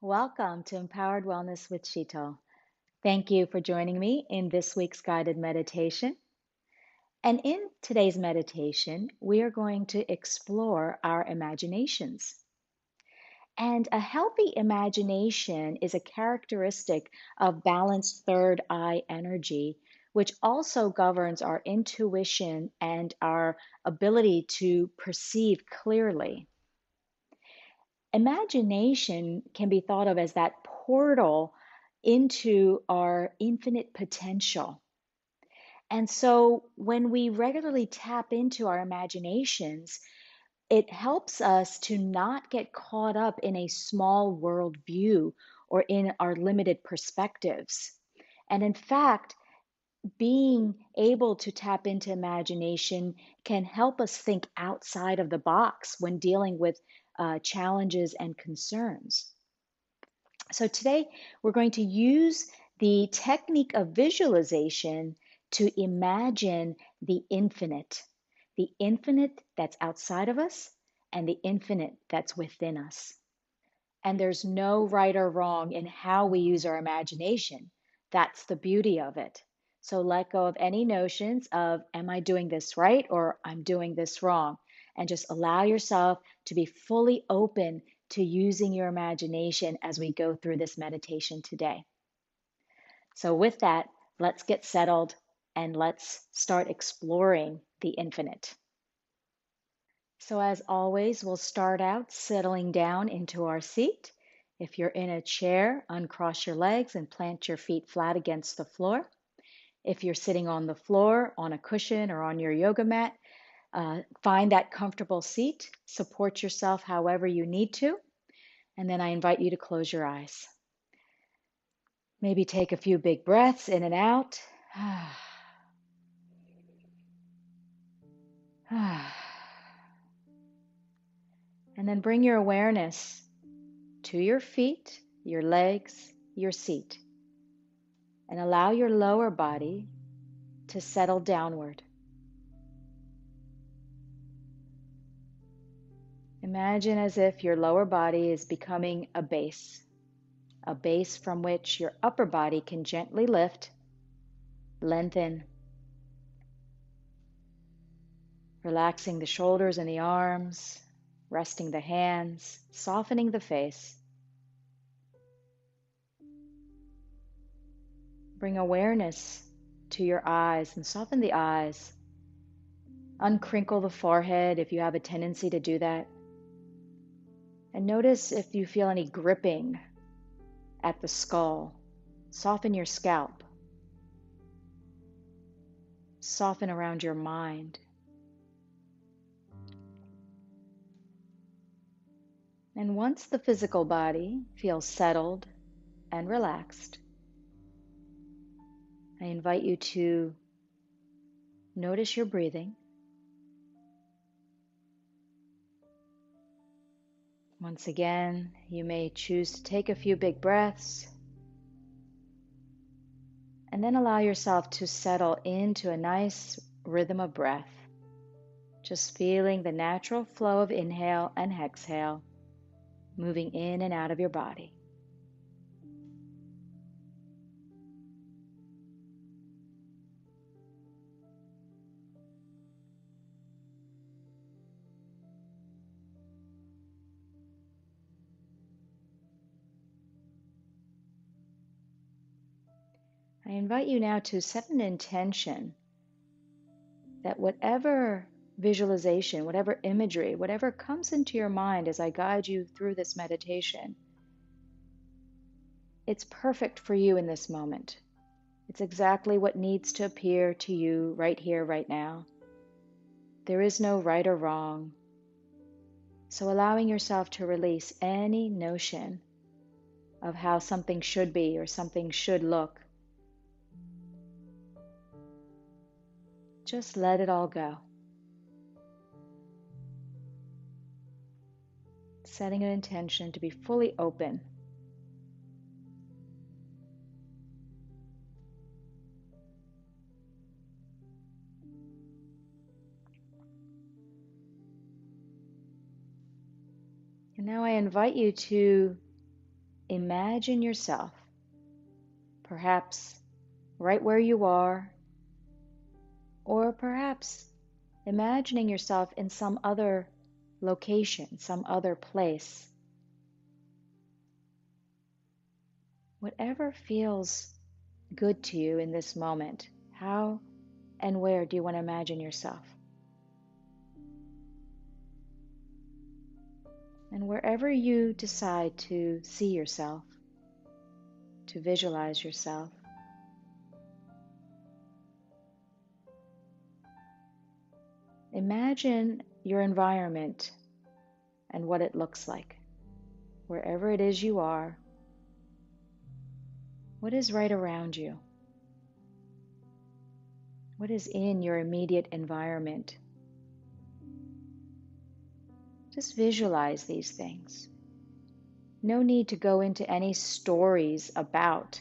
Welcome to Empowered Wellness with Sheetal. Thank you for joining me in this week's guided meditation. And in today's meditation, we are going to explore our imaginations. And a healthy imagination is a characteristic of balanced third eye energy, which also governs our intuition and our ability to perceive clearly. Imagination can be thought of as that portal into our infinite potential. And so when we regularly tap into our imaginations, it helps us to not get caught up in a small world view or in our limited perspectives. And in fact, being able to tap into imagination can help us think outside of the box when dealing with challenges and concerns. So, today we're going to use the technique of visualization to imagine the infinite that's outside of us and the infinite that's within us. And there's no right or wrong in how we use our imagination. That's the beauty of it. So let go of any notions of, am I doing this right or I'm doing this wrong? And just allow yourself to be fully open to using your imagination as we go through this meditation today. So, with that, let's get settled and let's start exploring the infinite. So, as always, we'll start out settling down into our seat. If you're in a chair, uncross your legs and plant your feet flat against the floor. If you're sitting on the floor, on a cushion, or on your yoga mat, find that comfortable seat. Support yourself however you need to. And then I invite you to close your eyes. Maybe take a few big breaths in and out. And then bring your awareness to your feet, your legs, your seat. And allow your lower body to settle downward. Imagine as if your lower body is becoming a base from which your upper body can gently lift, lengthen, relaxing the shoulders and the arms, resting the hands, softening the face. Bring awareness to your eyes and soften the eyes. Uncrinkle the forehead if you have a tendency to do that. And notice if you feel any gripping at the skull. Soften your scalp. Soften around your mind. And once the physical body feels settled and relaxed, I invite you to notice your breathing. Once again, you may choose to take a few big breaths and then allow yourself to settle into a nice rhythm of breath, just feeling the natural flow of inhale and exhale moving in and out of your body. I invite you now to set an intention that whatever visualization, whatever imagery, whatever comes into your mind as I guide you through this meditation, it's perfect for you in this moment. It's exactly what needs to appear to you right here, right now. There is no right or wrong. So allowing yourself to release any notion of how something should be or something should look. Just let it all go. Setting an intention to be fully open. And now I invite you to imagine yourself, perhaps right where you are, or perhaps imagining yourself in some other location, some other place. Whatever feels good to you in this moment, how and where do you want to imagine yourself? And wherever you decide to see yourself, to visualize yourself, imagine your environment and what it looks like. Wherever it is you are, what is right around you? What is in your immediate environment? Just visualize these things. No need to go into any stories about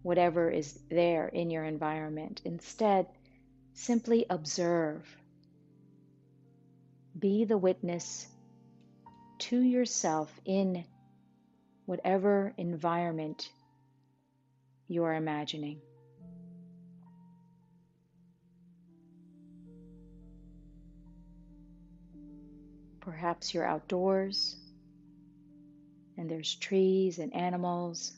whatever is there in your environment. Instead, simply observe. Be the witness to yourself in whatever environment you are imagining. Perhaps you're outdoors and there's trees and animals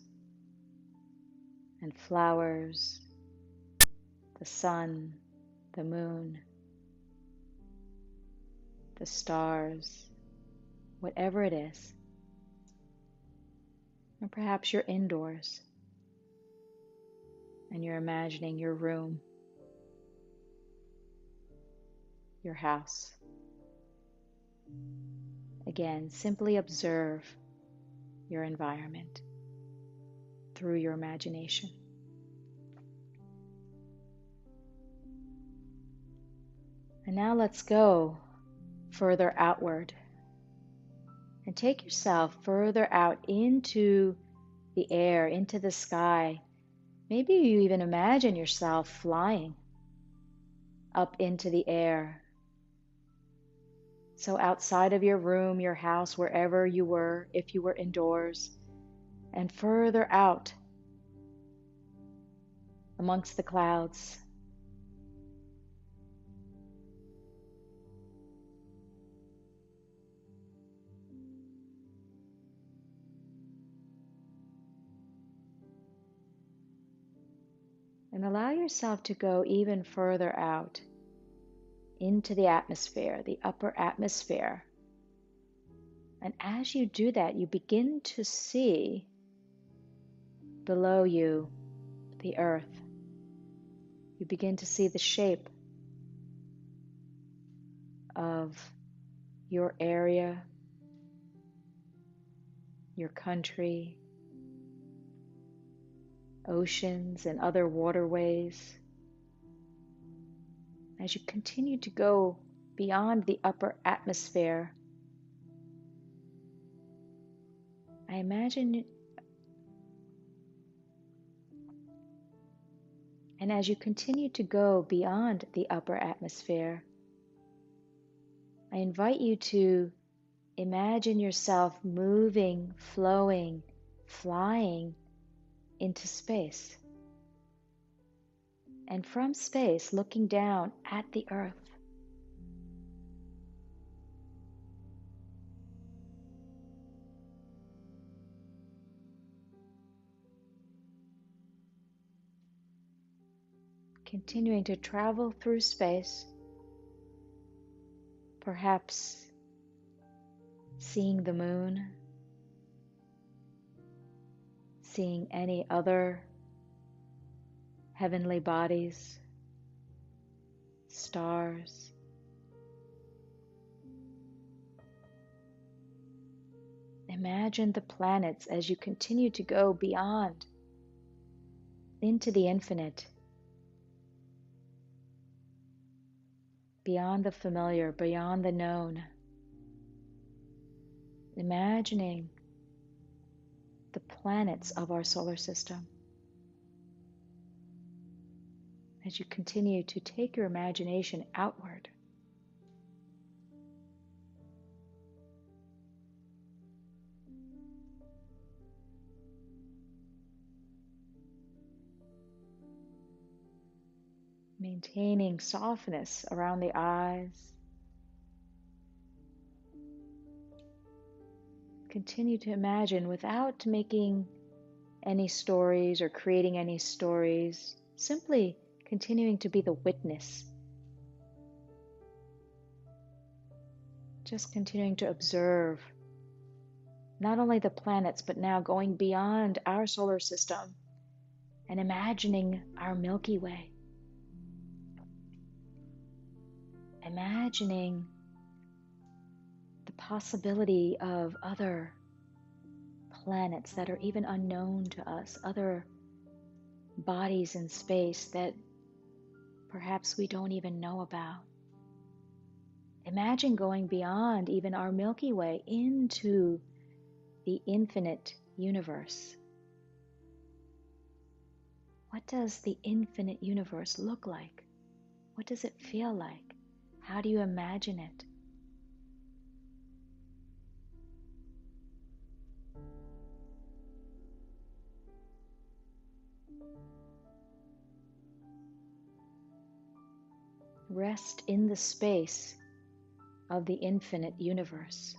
and flowers, the sun, the moon, the stars, whatever it is. Or perhaps you're indoors and you're imagining your room, your house. Again, simply observe your environment through your imagination. And now let's go further outward and take yourself further out into the air, into the sky. Maybe you even imagine yourself flying up into the air. So outside of your room, your house, wherever you were, if you were indoors, and further out amongst the clouds. And allow yourself to go even further out into the atmosphere, the upper atmosphere. And as you do that, you begin to see below you the earth. You begin to see the shape of your area, your country, oceans and other waterways. As you continue to go beyond the upper atmosphere, I imagine, and as you continue to go beyond the upper atmosphere, I invite you to imagine yourself moving, flowing, flying into space. And from space, looking down at the earth. Continuing to travel through space, perhaps seeing the moon, seeing any other heavenly bodies, stars. Imagine the planets as you continue to go beyond into the infinite, beyond the familiar, beyond the known. Imagining the planets of our solar system. As you continue to take your imagination outward. Maintaining softness around the eyes. Continue to imagine without making any stories or creating any stories, simply continuing to be the witness. Just continuing to observe not only the planets, but now going beyond our solar system and imagining our Milky Way. Imagining the possibility of other planets that are even unknown to us, other bodies in space that perhaps we don't even know about. Imagine going beyond even our Milky Way into the infinite universe. What does the infinite universe look like? What does it feel like? How do you imagine it? Rest in the space of the infinite universe.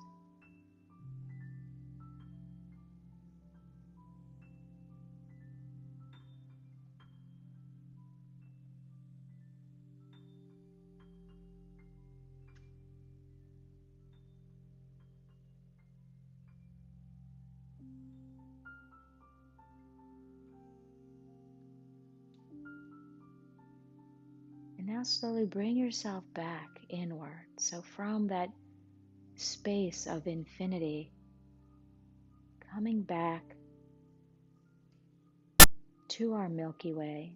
And now slowly bring yourself back inward. So from that space of infinity, coming back to our Milky Way,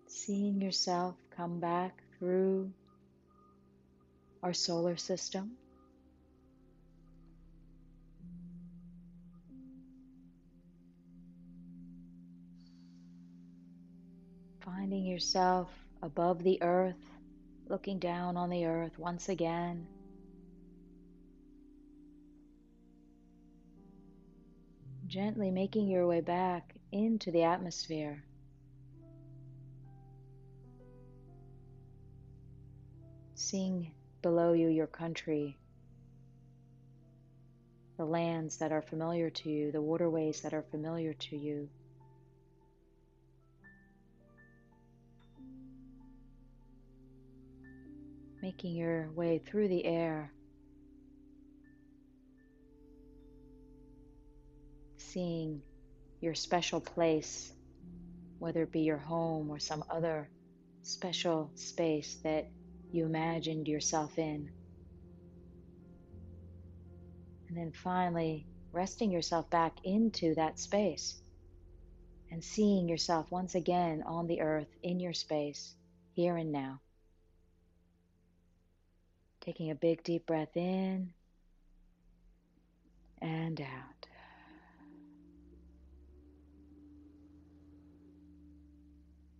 seeing yourself come back through our solar system, finding yourself above the earth, looking down on the earth once again. Gently making your way back into the atmosphere. Seeing below you your country, the lands that are familiar to you, the waterways that are familiar to you. Making your way through the air, seeing your special place, whether it be your home or some other special space that you imagined yourself in. And then finally, resting yourself back into that space and seeing yourself once again on the earth, in your space, here and now. Taking a big deep breath in and out.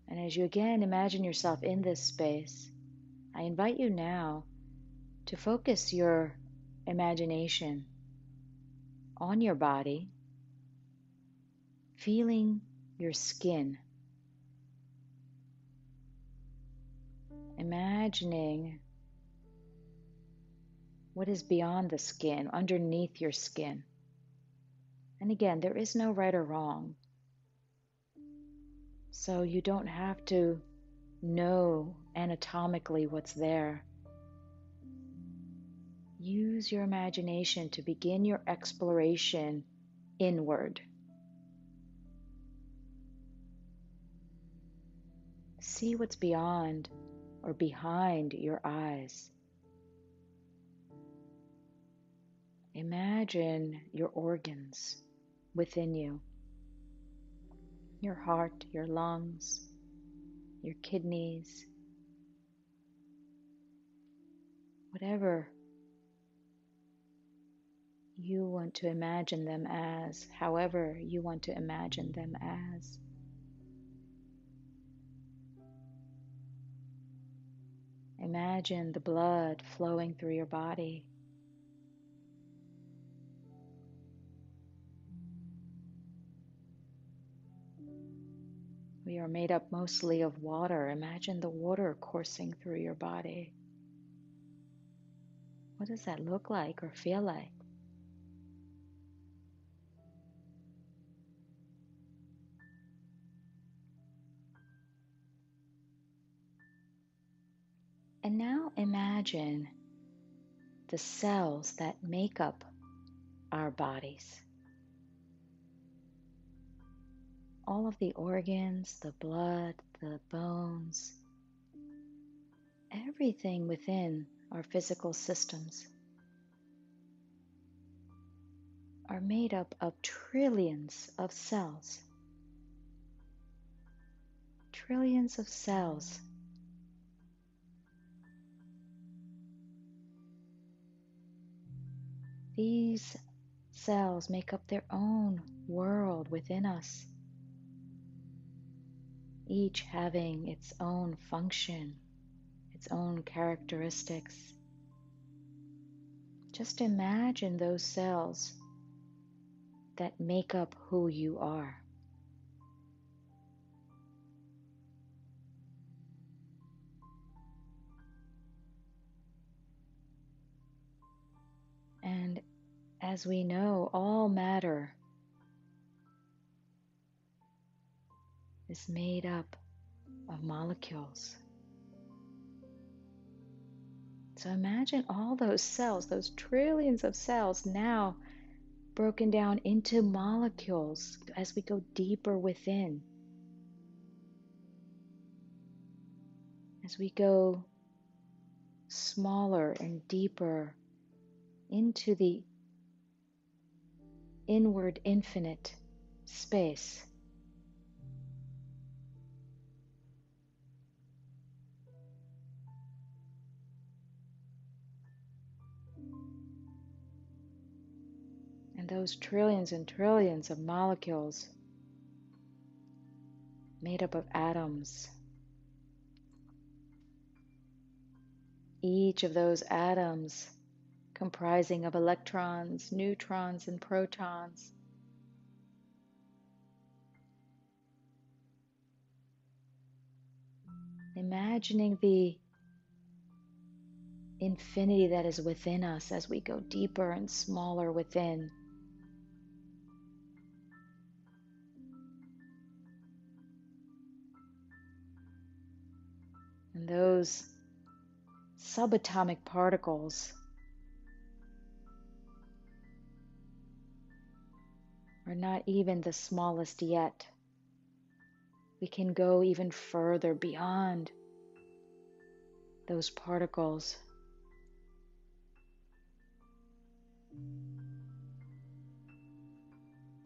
And as you again imagine yourself in this space, I invite you now to focus your imagination on your body, feeling your skin. Imagining what is beyond the skin, underneath your skin. And again, there is no right or wrong. So you don't have to know anatomically what's there. Use your imagination to begin your exploration inward. See what's beyond or behind your eyes. Imagine your organs within you. Your heart, your lungs, your kidneys, whatever you want to imagine them as, however you want to imagine them as. Imagine the blood flowing through your body. We are made up mostly of water. Imagine the water coursing through your body. What does that look like or feel like? And now imagine the cells that make up our bodies. All of the organs, the blood, the bones, everything within our physical systems are made up of trillions of cells. Trillions of cells. These cells make up their own world within us, each having its own function, its own characteristics. Just imagine those cells that make up who you are. And as we know, all matter is made up of molecules. So imagine all those cells, those trillions of cells now broken down into molecules as we go deeper within. As we go smaller and deeper into the inward infinite space. And those trillions and trillions of molecules made up of atoms. Each of those atoms comprising of electrons, neutrons, and protons. Imagining the infinity that is within us as we go deeper and smaller within. And those subatomic particles are not even the smallest yet. We can go even further beyond those particles.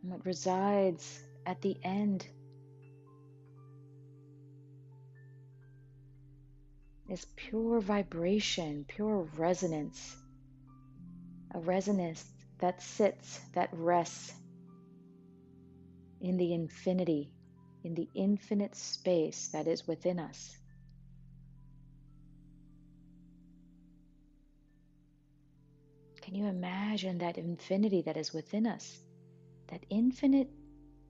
And what resides at the end is pure vibration, pure resonance, a resonance that sits, that rests in the infinity, in the infinite space that is within us. Can you imagine that infinity that is within us, that infinite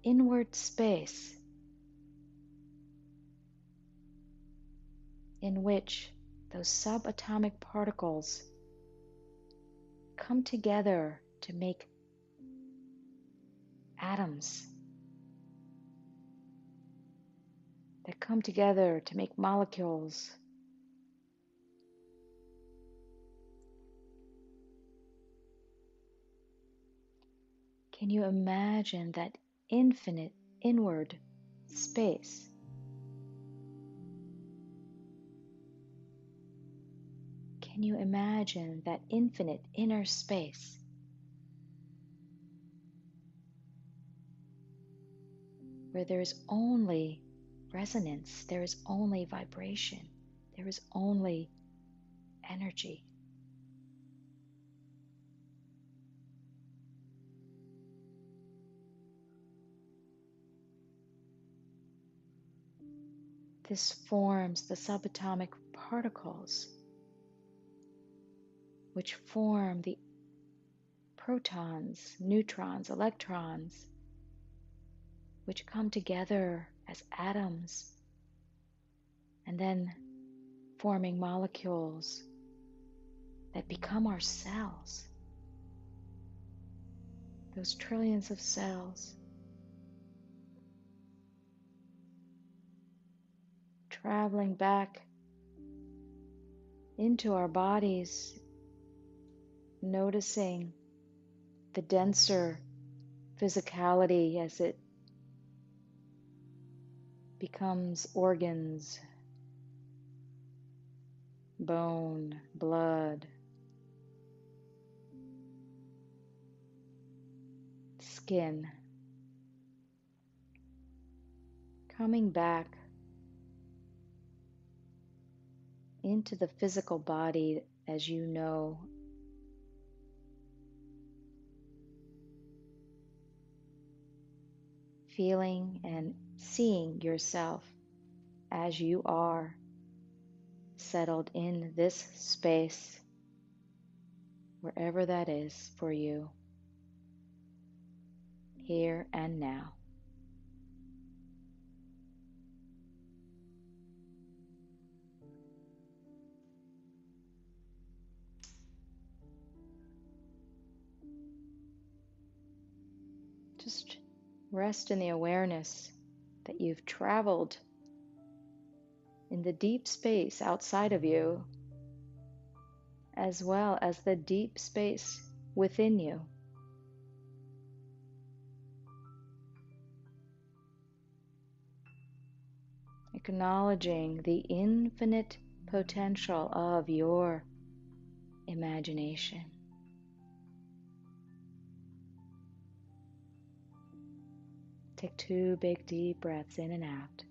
inward space in which those subatomic particles come together to make atoms, that come together to make molecules, can you imagine that infinite inward space? Can you imagine that infinite inner space? Where there is only resonance, there is only vibration, there is only energy. This forms the subatomic particles, which form the protons, neutrons, electrons, which come together as atoms, and then forming molecules that become our cells, those trillions of cells, traveling back into our bodies, noticing the denser physicality as it becomes organs, bone, blood, skin, coming back into the physical body as you know, feeling and seeing yourself as you are settled in this space, wherever that is for you, here and now. Just rest in the awareness that you've traveled in the deep space outside of you, as well as the deep space within you. Acknowledging the infinite potential of your imagination. Take 2 big deep breaths in and out.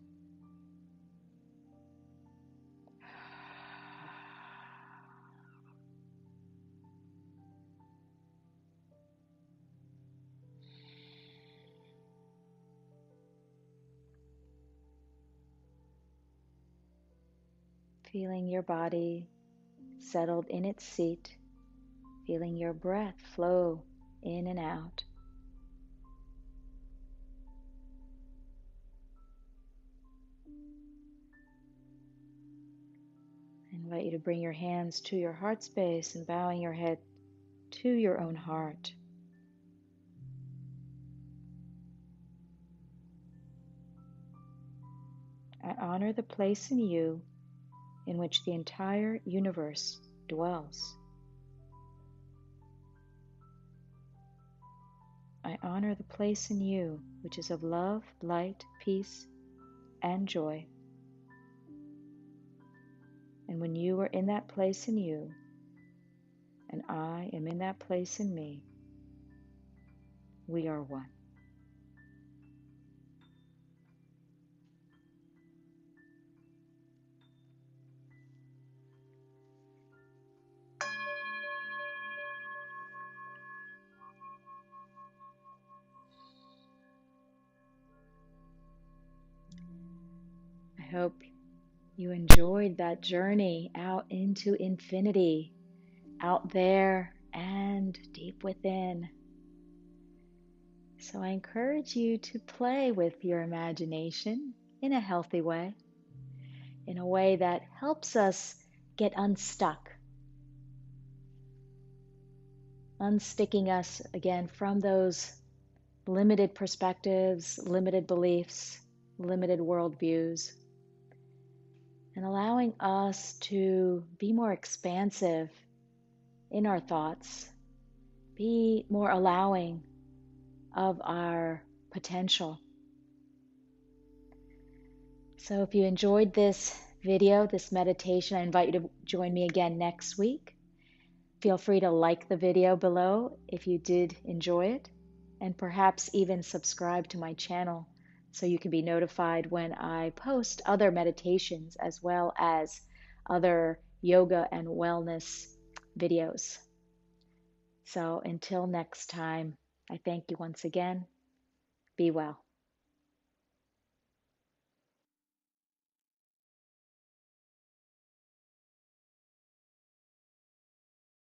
Feeling your body settled in its seat, feeling your breath flow in and out. I invite you to bring your hands to your heart space and bowing your head to your own heart. I honor the place in you in which the entire universe dwells. I honor the place in you which is of love, light, peace, and joy. And when you are in that place in you, and I am in that place in me, we are one. I hope you enjoyed that journey out into infinity, out there and deep within. So I encourage you to play with your imagination in a healthy way, in a way that helps us get unstuck, unsticking us again from those limited perspectives, limited beliefs, limited worldviews, and allowing us to be more expansive in our thoughts, be more allowing of our potential. So if you enjoyed this video, this meditation, I invite you to join me again next week. Feel free to like the video below if you did enjoy it, and perhaps even subscribe to my channel so you can be notified when I post other meditations as well as other yoga and wellness videos. So until next time, I thank you once again. Be well.